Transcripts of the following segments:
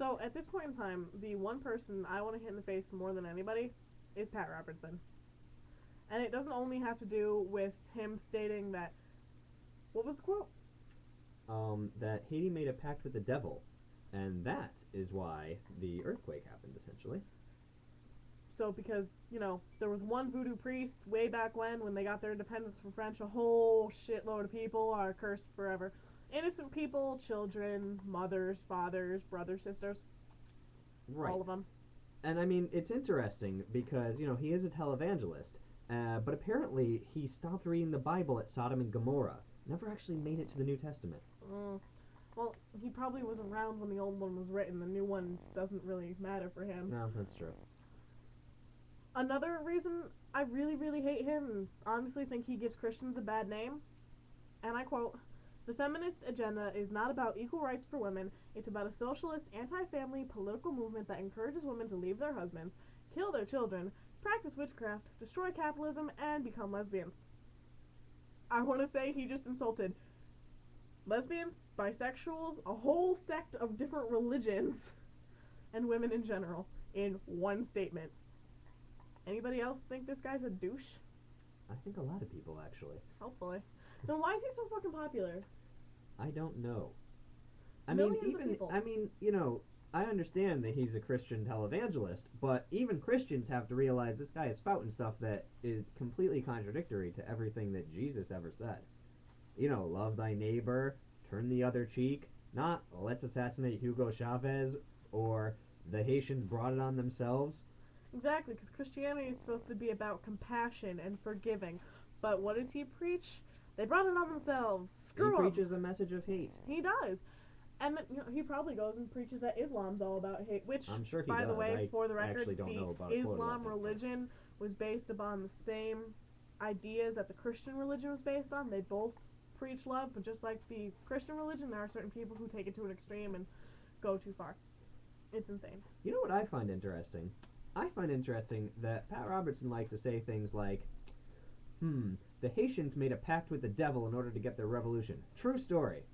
So at this point in time, the one person I want to hit in the face more than anybody is Pat Robertson. And it doesn't only have to do with him stating that. What was the quote? That Haiti made a pact with the devil, and that is why the earthquake happened, essentially. So because, there was one voodoo priest way back when they got their independence from French, a whole shitload of people are cursed forever. Innocent people, children, mothers, fathers, brothers, sisters, Right. all of them. And I mean, it's interesting because, he is a televangelist, but apparently he stopped reading the Bible at Sodom and Gomorrah. Never actually made it to the New Testament. Mm. Well, he probably was around when the old one was written. The new one doesn't really matter for him. No, that's true. Another reason I really, really hate him, and honestly think he gives Christians a bad name, and I quote, "The feminist agenda is not about equal rights for women. It's about a socialist, anti-family political movement that encourages women to leave their husbands, kill their children, practice witchcraft, destroy capitalism, and become lesbians." I want to say he just insulted lesbians, bisexuals, a whole sect of different religions, and women in general in one statement. Anybody else think this guy's a douche? I think a lot of people, actually. Hopefully. Then why is he so fucking popular? I don't know. Millions of people. I understand that he's a Christian televangelist, but even Christians have to realize this guy is spouting stuff that is completely contradictory to everything that Jesus ever said. Love thy neighbor, turn the other cheek, not let's assassinate Hugo Chavez, or the Haitians brought it on themselves. Exactly, because Christianity is supposed to be about compassion and forgiving. But what does he preach? They brought it on themselves. Screw He 'em. preaches a message of hate. He does. And he probably goes and preaches that Islam's all about hate, which, I'm sure he by does. the way, I for the record, actually don't the know about a quote Islam about that. religion was based upon the same ideas that the Christian religion was based on. They both preach love, but just like the Christian religion, there are certain people who take it to an extreme and go too far. It's insane. You know what I find interesting? I find interesting that Pat Robertson likes to say things like, the Haitians made a pact with the devil in order to get their revolution. True story.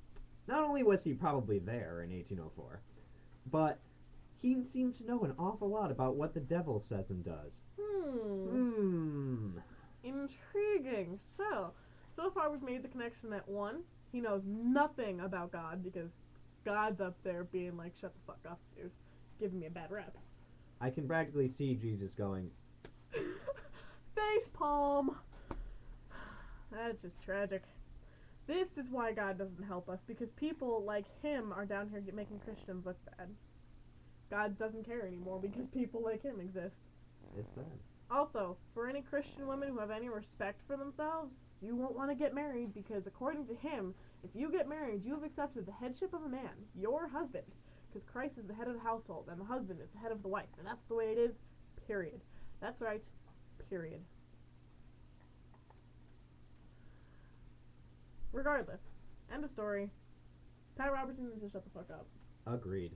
Not only was he probably there in 1804, but he seems to know an awful lot about what the devil says and does. Intriguing. So far we've made the connection that one, he knows nothing about God because God's up there being like, shut the fuck up, dude. Giving me a bad rep. I can practically see Jesus going, face palm. That's just tragic. This is why God doesn't help us, because people like him are down here making Christians look bad. God doesn't care anymore because people like him exist. It's sad. Also, for any Christian women who have any respect for themselves, you won't want to get married because according to him, if you get married, you have accepted the headship of a man, your husband, because Christ is the head of the household and the husband is the head of the wife, and that's the way it is, period. That's right, period. Regardless, end of story. Pat Robertson needs to shut the fuck up. Agreed.